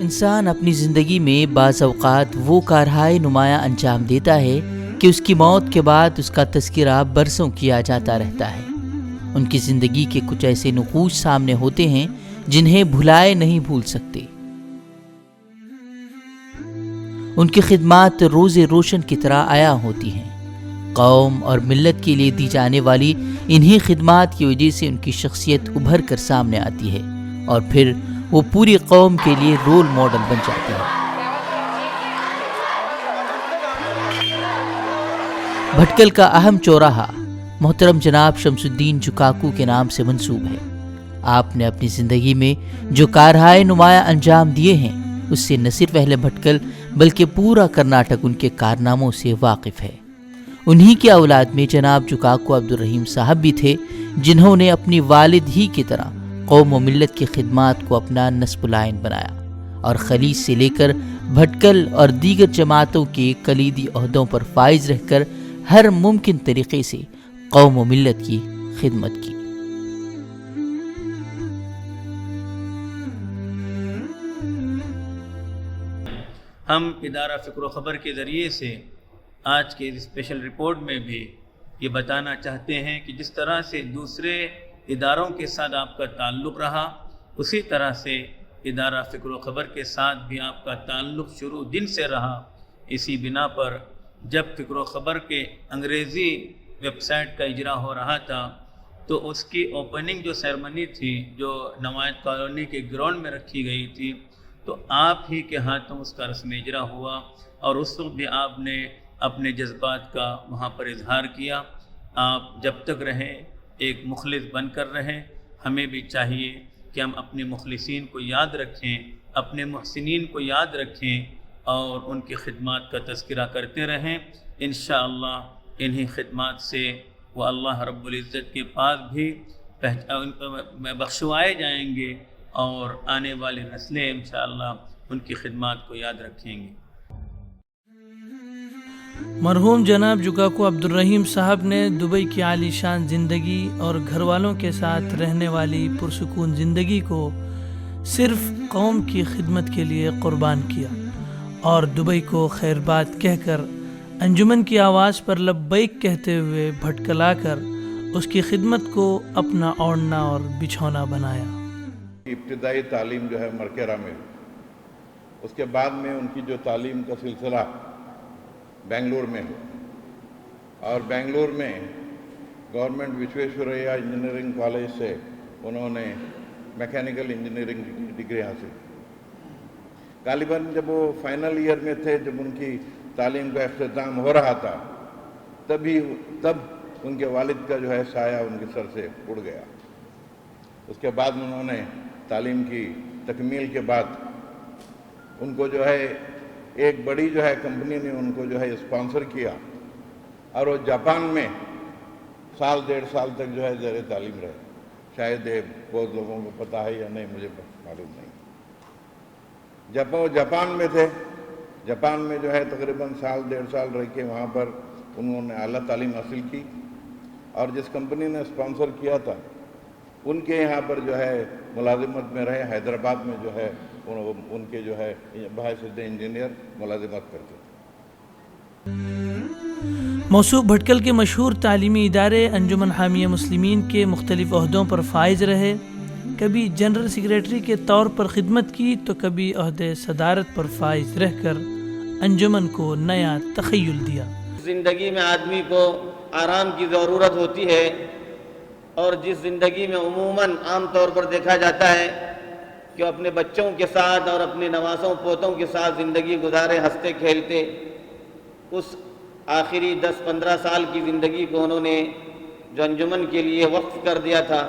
انسان اپنی زندگی میں بعض اوقات وہ کارہائے نمایاں انجام دیتا ہے کہ اس کی موت کے بعد اس کا تذکرہ برسوں کیا جاتا رہتا ہے۔ ان کی زندگی کے کچھ ایسے نقوش سامنے ہوتے ہیں جنہیں بھلائے نہیں بھول سکتے۔ ان کی خدمات روز روشن کی طرح عیاں ہوتی ہیں۔ قوم اور ملت کے لیے دی جانے والی انہی خدمات کی وجہ سے ان کی شخصیت ابھر کر سامنے آتی ہے اور پھر وہ پوری قوم کے لیے رول ماڈل بن جاتے ہیں۔ بھٹکل کا اہم چوراہا محترم جناب شمس الدین جکاکو کے نام سے منسوب ہے۔ آپ نے اپنی زندگی میں جو کارہائے نمایاں انجام دیے ہیں اس سے نہ صرف اہل بھٹکل بلکہ پورا کرناٹک ان کے کارناموں سے واقف ہے۔ انہی کی اولاد میں جناب جکاکو عبدالرحیم صاحب بھی تھے جنہوں نے اپنی والد ہی کی طرح قوم و ملت کی خدمات کو اپنا نصب العین بنایا اور خلیج سے لے کر بھٹکل اور دیگر جماعتوں کے کلیدی عہدوں پر فائز رہ کر ہر ممکن طریقے سے قوم و ملت کی خدمت کی۔ ہم ادارہ فکر و خبر کے ذریعے سے آج کے اسپیشل رپورٹ میں بھی یہ بتانا چاہتے ہیں کہ جس طرح سے دوسرے اداروں کے ساتھ آپ کا تعلق رہا اسی طرح سے ادارہ فکر و خبر کے ساتھ بھی آپ کا تعلق شروع دن سے رہا۔ اسی بنا پر جب فکر و خبر کے انگریزی ویب سائٹ کا اجرا ہو رہا تھا تو اس کی اوپننگ جو سیرمنی تھی جو نمائند کالونی کے گراؤنڈ میں رکھی گئی تھی تو آپ ہی کے ہاتھوں اس کا رسم اجرا ہوا اور اس وقت بھی آپ نے اپنے جذبات کا وہاں پر اظہار کیا۔ آپ جب تک رہیں ایک مخلص بن کر رہیں۔ ہمیں بھی چاہیے کہ ہم اپنے مخلصین کو یاد رکھیں، اپنے محسنین کو یاد رکھیں اور ان کی خدمات کا تذکرہ کرتے رہیں۔ انشاءاللہ انہی خدمات سے وہ اللہ رب العزت کے پاس بھی بخشوائے جائیں گے اور آنے والی نسلیں انشاءاللہ ان کی خدمات کو یاد رکھیں گی۔ مرحوم جناب جکاکو عبدالرحیم صاحب نے دبئی کی عالی شان زندگی اور گھر والوں کے ساتھ رہنے والی پرسکون زندگی کو صرف قوم کی خدمت کے لیے قربان کیا اور دبئی کو خیر بات کہہ کر انجمن کی آواز پر لبیک کہتے ہوئے بھٹکلا کر اس کی خدمت کو اپنا اوڑھنا اور بچھونا بنایا۔ ابتدائی تعلیم جو ہے مرکیرا میں، اس کے بعد میں ان کی جو تعلیم کا سلسلہ بنگلور میں ہو اور بنگلور میں گورنمنٹ وشویشوریا انجینئرنگ کالج سے انہوں نے میکینیکل انجینئرنگ کی ڈگری حاصل کی۔ غالباً جب وہ فائنل ایئر میں تھے، جب ان کی تعلیم کا اختتام ہو رہا تھا، تب ان کے والد کا جو ہے سایہ ان کے سر سے اڑ گیا۔ اس کے بعد انہوں نے تعلیم کی تکمیل کے بعد ان کو جو ہے ایک بڑی جو ہے کمپنی نے ان کو جو ہے اسپانسر کیا اور وہ جاپان میں سال ڈیڑھ سال تک جو ہے زیر تعلیم رہے۔ شاید یہ بہت لوگوں کو پتہ ہے یا نہیں، مجھے معلوم نہیں۔ جب وہ جاپان میں تھے، جاپان میں جو ہے تقریباً سال ڈیڑھ سال رہ کے وہاں پر انہوں نے اعلیٰ تعلیم حاصل کی اور جس کمپنی نے اسپانسر کیا تھا ان کے یہاں پر جو ہے ملازمت میں رہے۔ حیدرآباد میں جو ہے ان کے جو ہے باحثیت انجینئر ملازمت کرتے تھے۔ موصوف بھٹکل کے مشہور تعلیمی ادارے انجمن حامیہ مسلمین کے مختلف عہدوں پر فائز رہے۔ کبھی جنرل سیکریٹری کے طور پر خدمت کی تو کبھی عہدے صدارت پر فائز رہ کر انجمن کو نیا تخیل دیا۔ زندگی میں آدمی کو آرام کی ضرورت ہوتی ہے اور جس زندگی میں عموماً عام طور پر دیکھا جاتا ہے کہ اپنے بچوں کے ساتھ اور اپنے نواسوں پوتوں کے ساتھ زندگی گزارے، ہنستے کھیلتے، اس آخری 10-15 سال کی زندگی کو انہوں نے جو انجمن کے لیے وقف کر دیا تھا،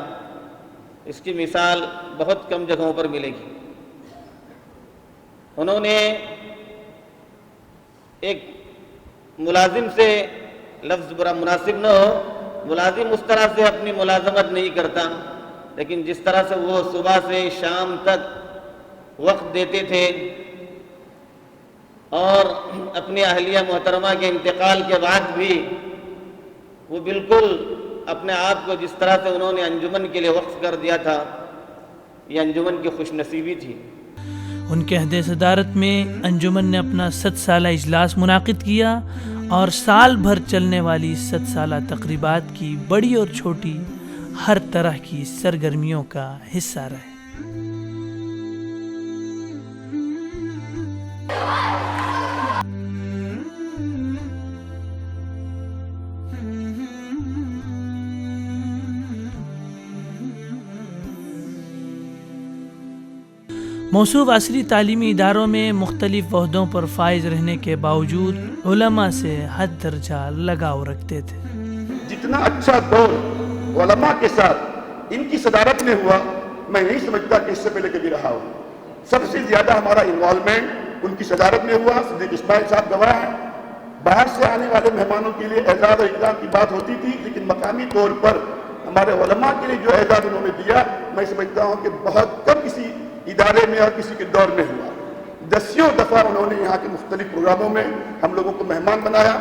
اس کی مثال بہت کم جگہوں پر ملے گی۔ انہوں نے ایک ملازم سے، لفظ برا مناسب نہ ہو، ملازم اس طرح سے اپنی ملازمت نہیں کرتا، لیکن جس طرح سے وہ صبح سے شام تک وقت دیتے تھے اور اپنی اہلیہ محترمہ کے انتقال کے بعد بھی وہ بالکل اپنے آپ کو جس طرح سے انہوں نے انجمن کے لیے وقف کر دیا تھا، یہ انجمن کی خوش نصیبی تھی۔ ان کے عہد صدارت میں انجمن نے اپنا 100 سالہ اجلاس منعقد کیا اور سال بھر چلنے والی 100 سالہ تقریبات کی بڑی اور چھوٹی ہر طرح کی سرگرمیوں کا حصہ رہے۔ موصوف عصری تعلیمی اداروں میں مختلف عہدوں پر فائز رہنے کے باوجود علماء سے حد درجہ لگاؤ رکھتے تھے۔ جتنا اچھا دور علماء کے ساتھ ان کی صدارت میں ہوا، میں نہیں سمجھتا کہ اس سے پہلے کبھی رہا ہو۔ سب سے زیادہ ہمارا انوالومنٹ ان کی صدارت میں ہوا۔ صدیق اسماعیل صاحب گواہ ہیں۔ باہر سے آنے والے مہمانوں کے لیے اعزاز اور اکرام کی بات ہوتی تھی، لیکن مقامی طور پر ہمارے علماء کے لیے جو اعزاز انہوں نے دیا، میں سمجھتا ہوں کہ بہت کم کسی ادارے میں اور کسی کے دور میں ہوا۔ دسیوں دفعہ انہوں نے یہاں کے مختلف پروگراموں میں ہم لوگوں کو مہمان بنایا۔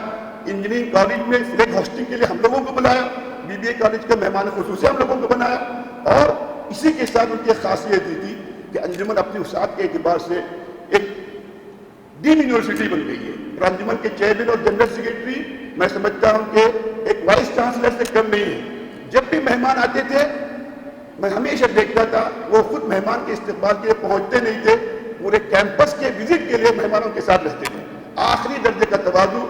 انجینئرنگ کالج میں فلیگ ہوسٹنگ کے لیے ہم لوگوں کو بلایا، بی بی اے کالج کا مہمان خصوصی ہم لوگوں کو بنایا، اور اسی کے ساتھ ان کی خاصیت یہ تھی کہ انجمن اپنی وسعت کے اعتبار سے ایک ڈیم یونیورسٹی بن گئی ہے، اور انجمن کے چیئرمین اور جنرل سیکرٹری میں سمجھتا ہوں کہ ایک وائس چانسلر سے کم نہیں ہے۔ جب بھی مہمان آتے تھے میں ہمیشہ دیکھتا تھا وہ خود مہمان کے استقبال کے لیے پہنچتے نہیں تھے، پورے کیمپس کے وزٹ کے لیے مہمانوں کے ساتھ رہتے تھے۔ آخری درجے کا تواضع،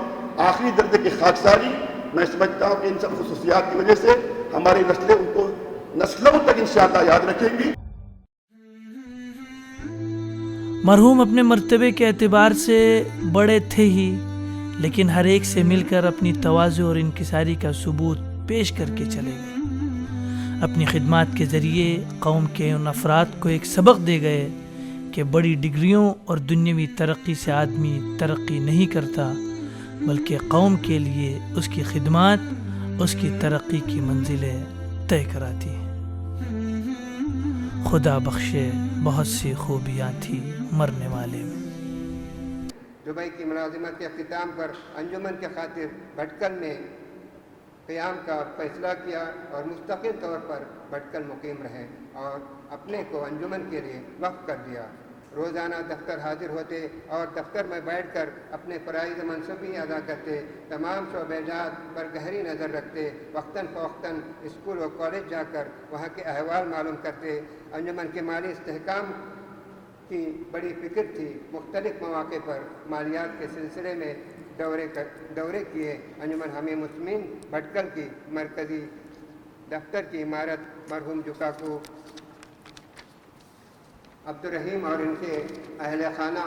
آخری درجے کی خاکساری، میں سمجھتا ہوں کہ ان سب خصوصیات کی وجہ سے ہماری نسلیں ان کو نسلوں تک انشاءاللہ یاد رکھیں گی۔ مرحوم اپنے مرتبے کے اعتبار سے بڑے تھے ہی، لیکن ہر ایک سے مل کر اپنی تواضع اور انکساری کا ثبوت پیش کر کے چلے گئے۔ اپنی خدمات کے ذریعے قوم کے ان افراد کو ایک سبق دے گئے کہ بڑی ڈگریوں اور دنیاوی ترقی سے آدمی ترقی نہیں کرتا، بلکہ قوم کے لیے اس کی خدمات اس کی ترقی کی منزلیں طے کراتی ہیں۔ خدا بخشے بہت سی خوبیاں تھی مرنے والے میں۔ دبئی کی ملازمت کے اختتام پر انجمن کے خاطر بھٹکل میں قیام کا فیصلہ کیا اور مستقل طور پر بھٹکل مقیم رہے اور اپنے کو انجمن کے لیے وقف کر دیا۔ روزانہ دفتر حاضر ہوتے اور دفتر میں بیٹھ کر اپنے فرائض منصبی ادا کرتے، تمام شعبہ جات پر گہری نظر رکھتے، وقتاً فوقتاً اسکول و کالج جا کر وہاں کے احوال معلوم کرتے۔ انجمن کے مالی استحکام کی بڑی فکر تھی۔ مختلف مواقع پر مالیات کے سلسلے میں دورے کیے۔ انجمن حامی مسلمین بھٹکل کی مرکزی دفتر کی عمارت مرحوم جکاکو عبدالرحیم اور ان کے اہل خانہ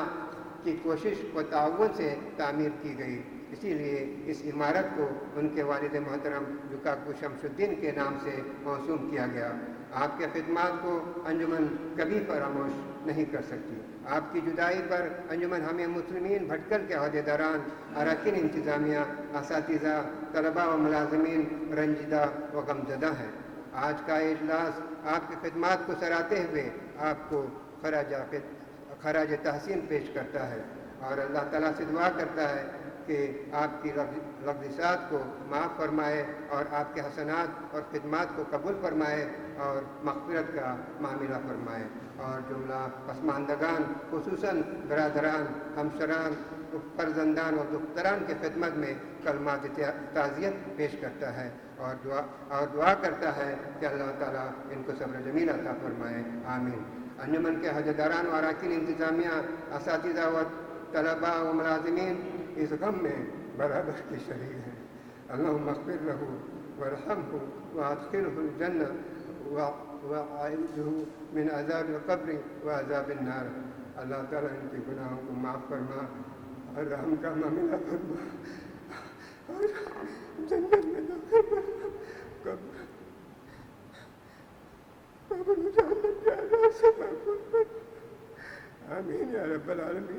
کی کوشش و تعاون سے تعمیر کی گئی، اسی لیے اس عمارت کو ان کے والد محترم جکاکو شمس الدین کے نام سے موسوم کیا گیا۔ آپ کے خدمات کو انجمن کبھی فراموش نہیں کر سکتی۔ آپ کی جدائی پر انجمن حامی مسلمین بھٹکل کے عہدیداران، اراکین انتظامیہ، اساتذہ، طلباء و ملازمین رنجیدہ و غمزدہ ہیں۔ آج کا اجلاس آپ کی خدمات کو سراہتے ہوئے آپ کو خراج تحسین پیش کرتا ہے اور اللہ تعالیٰ سے دعا کرتا ہے کہ آپ کی لغزشات کو معاف فرمائے اور آپ کے حسنات اور خدمات کو قبول فرمائے اور مغفرت کا معاملہ فرمائے، اور جملہ پسماندگان خصوصاً برادران، ہمشران، فرزندان اور دختران کی خدمت میں کلمات تعزیت پیش کرتا ہے اور دعا کرتا ہے کہ اللہ تعالیٰ ان کو صبر جمیل عطا فرمائے، آمین۔ انجمن کے عہدیداران و اراکین انتظامیہ، اساتذہ و طلباء و ملازمین اس غم میں برابر کی شریک ہیں۔ اللہم اغفر لہ وارحمہ وادخلہ الجنہ وأعذہ من عذاب القبر وعذاب النار۔ اللہ تعالیٰ ان کے گناہوں کو معاف فرما اور رحم کا معاملہ فرما اور جنت میں داخل فرما، قبر جہنم کے عذاب سے محفوظ فرما، آمین یا رب العالمین۔